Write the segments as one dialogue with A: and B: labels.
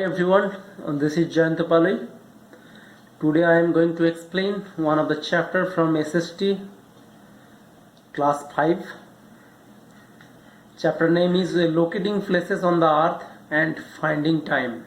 A: everyone, this is Jayant Palai. Today I am going to explain one of the chapter from SST class 5. Chapter name is Locating Places on the Earth and Finding Time.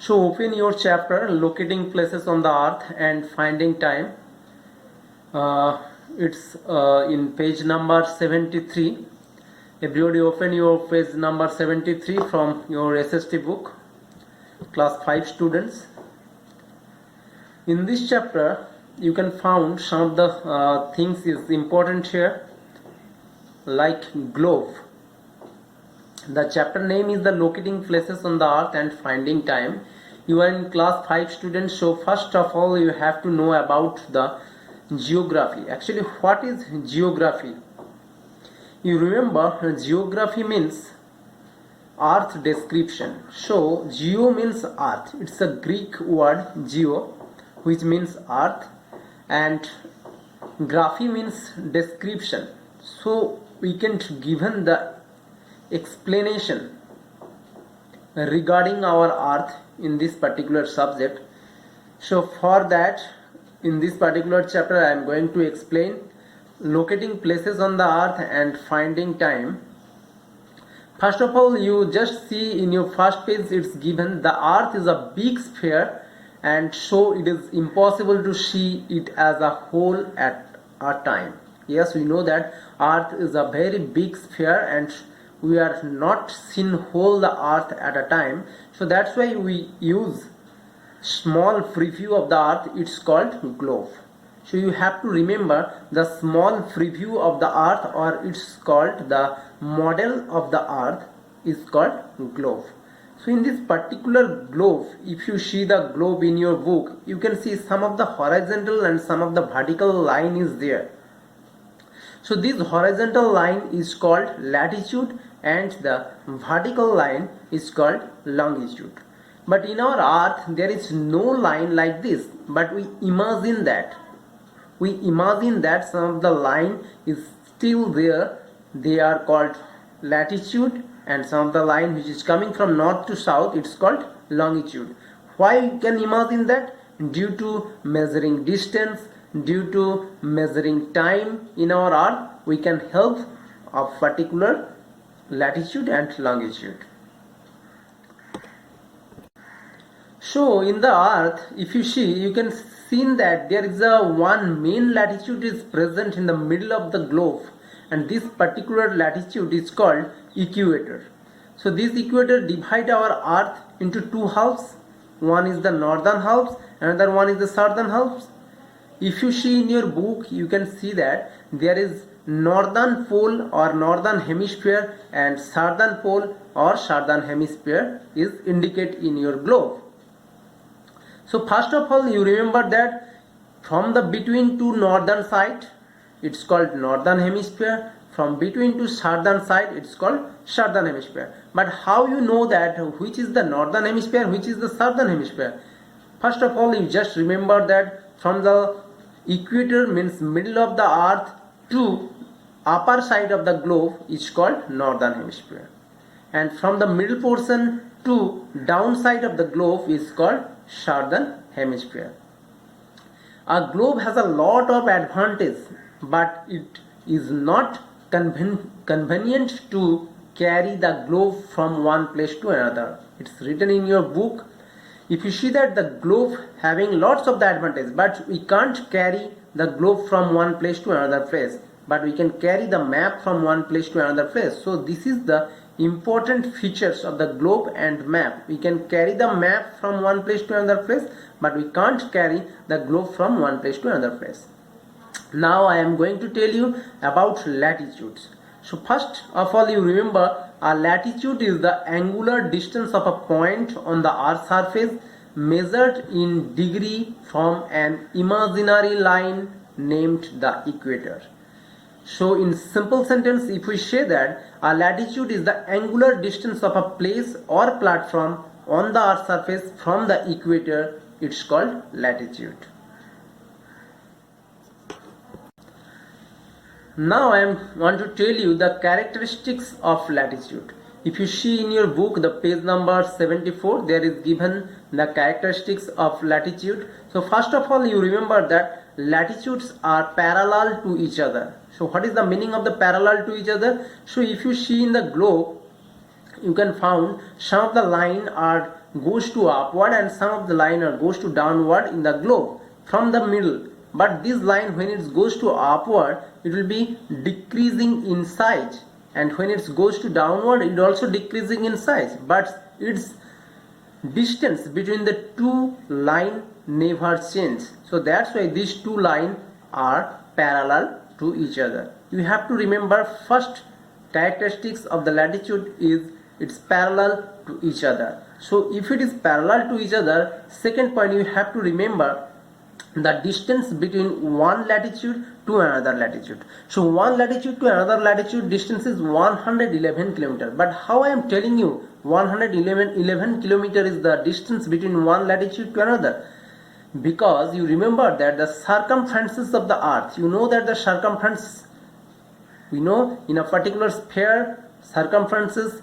A: So open your chapter Locating Places on the Earth and Finding Time. It's in page number 73. Everybody open your page number 73 from your SST book, class 5 students. In this chapter you can find some of the things is important here, like globe. The chapter name is the Locating Places on the Earth and Finding Time. You are in class 5 students, so first of all you have to know about the geography. Actually, what is geography? You remember, geography means earth description. So geo means earth. It's a Greek word geo, which means earth, and graphy means description. So we can given the explanation regarding our earth in this particular subject. So for that, in this particular chapter I am going to explain locating places on the earth and finding time. First of all, you just see in your first page it's given the earth is a big sphere, and so it is impossible to see it as a whole at a time. Yes, we know that earth is a very big sphere and we are not seen whole the earth at a time, so that's why we use small preview of the earth. It's called globe. So you have to remember the small preview of the earth, or it's called the model of the earth, is called globe. So in this particular globe, if you see the globe in your book, you can see some of the horizontal and some of the vertical line is there. So this horizontal line is called latitude and the vertical line is called longitude. But in our earth there is no line like this, but we imagine that some of the line is still there. They are called latitude, and some of the line which is coming from north to south, it's called longitude. Why we can imagine that? Due to measuring distance, due to measuring time in our earth, we can help a particular latitude and longitude. So in the earth, if you see, you can see that there is a one main latitude is present in the middle of the globe, and this particular latitude is called equator. So this equator divide our earth into two halves. One is the northern halves, another one is the southern halves. If you see in your book, you can see that there is northern pole or northern hemisphere and southern pole or southern hemisphere is indicate in your globe. So first of all, you remember that from the between two northern side, it's called northern hemisphere. From between two southern side, it's called southern hemisphere. But how you know that which is the northern hemisphere, which is the southern hemisphere? First of all, you just remember that from the equator means middle of the earth to upper side of the globe is called northern hemisphere, and from the middle portion to downside of the globe is called southern hemisphere. A globe has a lot of advantage, but it is not convenient to carry the globe from one place to another. It's written in your book. If you see that the globe having lots of the advantage, but we can't carry the globe from one place to another place, but we can carry the map from one place to another place. So this is the important features of the globe and map. We can carry the map from one place to another place, but we can't carry the globe from one place to another place. Now I am going to tell you about latitudes. So first of all, you remember a latitude is the angular distance of a point on the earth's surface measured in degree from an imaginary line named the equator. So in simple sentence, if we say that a latitude is the angular distance of a place or platform on the earth's surface from the equator, it's called latitude. Now I want to tell you the characteristics of latitude. If you see in your book the page number 74, there is given the characteristics of latitude. So first of all, you remember that latitudes are parallel to each other. So what is the meaning of the parallel to each other? So if you see in the globe, you can found some of the line are goes to upward and some of the line are goes to downward in the globe from the middle. But this line, when it goes to upward, it will be decreasing in size, and when it goes to downward, it also decreasing in size, but its distance between the two line never change. So that's why these two lines are parallel to each other. You have to remember first characteristics of the latitude is it's parallel to each other. So if it is parallel to each other, second point you have to remember the distance between one latitude to another latitude. So one latitude to another latitude distance is 111 kilometer. But how I am telling you 111 kilometer is the distance between one latitude to another? Because you remember that the circumferences of the earth, you know that the circumference, we know in a particular sphere circumferences,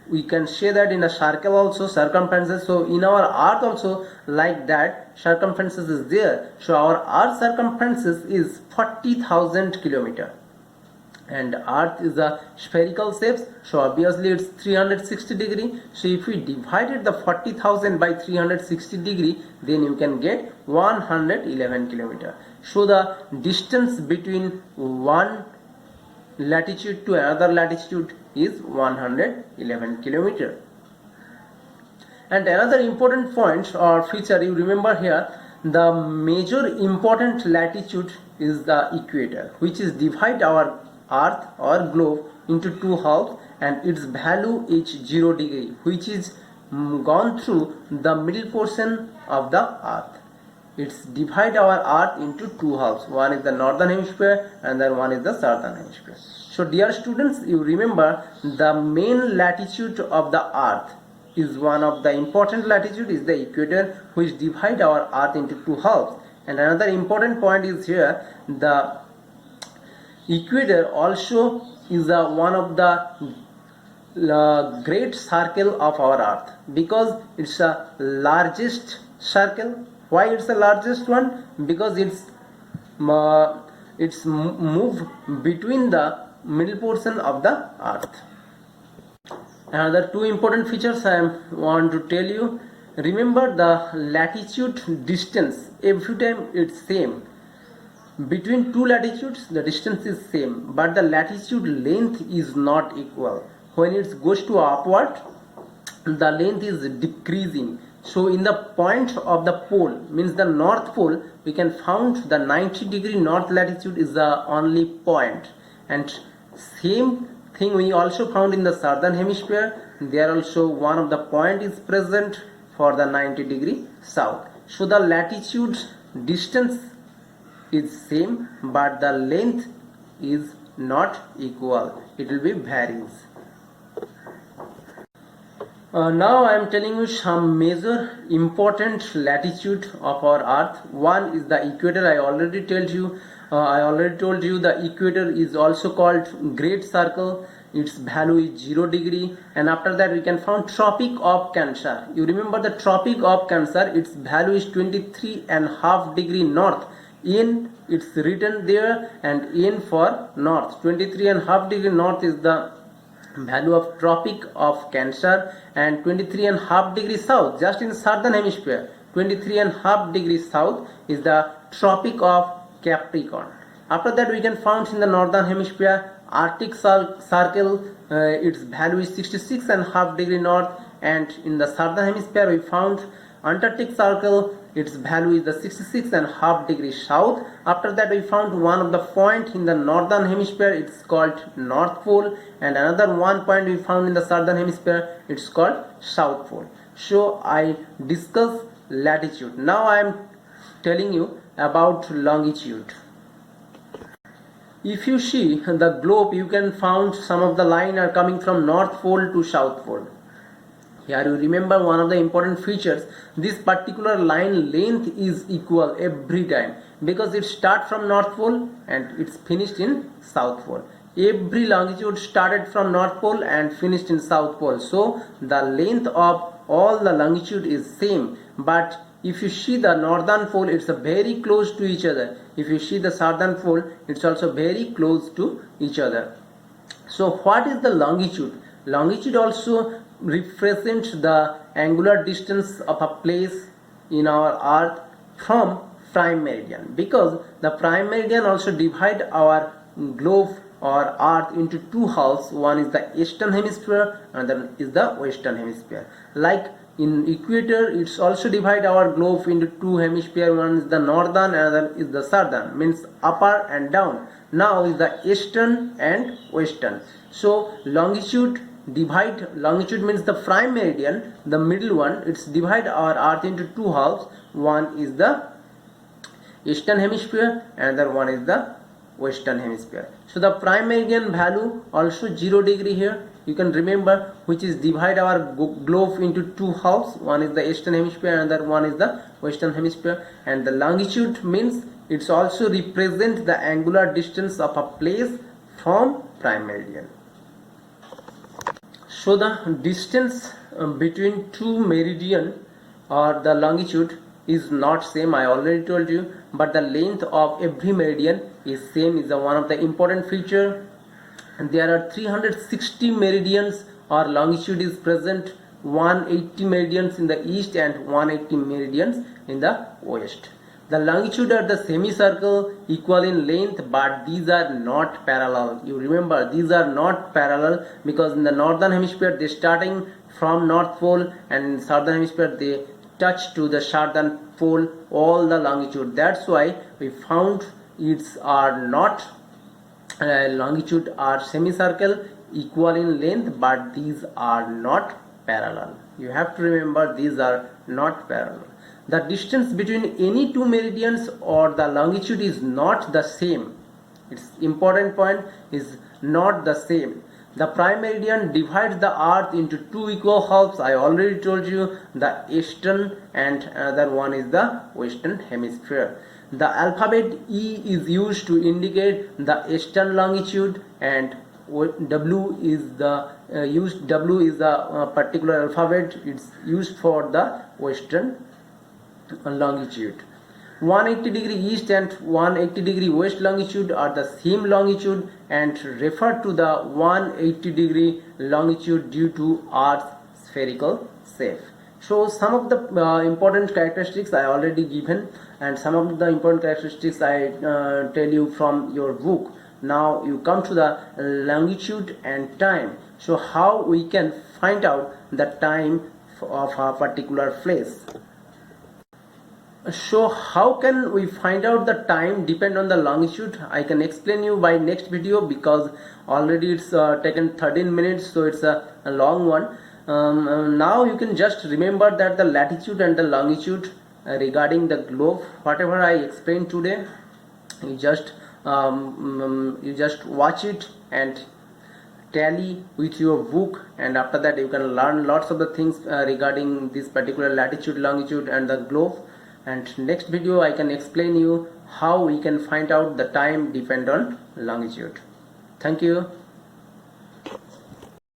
A: we can say that in a circle also circumferences. So in our earth also like that circumferences is there. So our earth circumferences is 40,000 kilometer, and earth is a spherical shape, so obviously it's 360 degree. So if we divided the 40,000 by 360 degree, then you can get 111 kilometer. So the distance between one latitude to another latitude is 111 kilometer. And another important point or feature you remember here, the major important latitude is the equator, which is divide our earth or globe into two halves, and its value is 0 degree, which is gone through the middle portion of the earth. It's divide our earth into two halves. One is the northern hemisphere and then one is the southern hemisphere. So dear students, you remember the main latitude of the earth is one of the important latitude is the equator, which divide our earth into two halves. And another important point is here, the equator also is one of the great circle of our earth, because it's the largest circle. Why it's the largest one? Because it's move between the middle portion of the earth. Another two important features I want to tell you. Remember the latitude distance, every time it's same. Between two latitudes the distance is same, but the latitude length is not equal. When it goes to upward, the length is decreasing. So in the point of the pole, means the north pole, we can found the 90 degree north latitude is the only point. And same thing we also found in the southern hemisphere. There also one of the point is present for the 90 degree south. So the latitude distance is same, but the length is not equal. It will be varies. Now I am telling you some major important latitude of our earth. One is the equator. I already told you the equator is also called great circle. Its value is 0 degree. And after that we can found Tropic of Cancer. You remember the Tropic of Cancer, its value is 23.5 degree north. In it's written there, and in for north. 23.5 degree north is the value of Tropic of Cancer, and 23.5 degrees south, just in the southern hemisphere, 23.5 degrees south is the Tropic of Capricorn. After that we can found in the northern hemisphere Arctic Circle, its value is 66.5 degree north, and in the southern hemisphere we found Antarctic Circle, its value is the 66.5 degrees south. After that we found one of the point in the northern hemisphere, it's called North Pole, and another one point we found in the southern hemisphere, it's called South Pole. So I discuss latitude. Now I am telling you about longitude. If you see the globe, you can found some of the line are coming from North Pole to South Pole. Here you remember one of the important features, this particular line length is equal every time, because it starts from North Pole and it's finished in South Pole. every longitude started from North Pole and finished in South Pole. So the length of all the longitude is same, but if you see the northern pole, it's very close to each other. If you see the southern pole, it's also very close to each other. So what is the longitude? Longitude also represents the angular distance of a place in our earth from prime meridian, because the prime meridian also divide our globe or earth into two halves. One is the eastern hemisphere and then is the western hemisphere. Like in equator, it's also divide our globe into two hemisphere. One is the northern and another is the southern, means upper and down. Now is the eastern and western. So longitude means the prime meridian, the middle one. It's divide our earth into two halves. One is the eastern hemisphere and another one is the western hemisphere. So the prime meridian value also 0 degree here. You can remember, which is divide our globe into two halves. One is the eastern hemisphere and another one is the western hemisphere. And the longitude means it's also represent the angular distance of a place from prime meridian. So the distance between two meridian or the longitude is not same, I already told you, but the length of every meridian is same, is one of the important feature. And there are 360 meridians or longitude is present, 180 meridians in the east and 180 meridians in the west. The longitude are the semicircle equal in length, but these are not parallel. You remember, these are not parallel because in the northern hemisphere they starting from north pole and in southern hemisphere they touch to the southern pole all the longitude. That's why we found it's are not longitude are semicircle equal in length, but these are not parallel. You have to remember, these are not parallel. The distance between any two meridians or the longitude is not the same. Its important point is not the same. The prime meridian divides the earth into two equal halves. I already told you, the eastern and another one is the western hemisphere. The alphabet E is used to indicate the eastern longitude, and W is the W is the particular alphabet. It's used for the western longitude. 180 degree east and 180 degree west longitude are the same longitude and refer to the 180 degree longitude due to Earth's spherical shape. So some of the important characteristics I already given, and some of the important characteristics I tell you from your book. Now you come to the longitude and time. So how we can find out the time of a particular place? So how can we find out the time depend on the longitude? I can explain you by next video because already it's taken 13 minutes, so it's a long one. Now you can just remember that the latitude and the longitude regarding the globe, whatever I explained today, you just watch it and tally with your book, and after that you can learn lots of the things regarding this particular latitude, longitude and the globe. And next video I can explain you how we can find out the time depend on longitude. Thank you.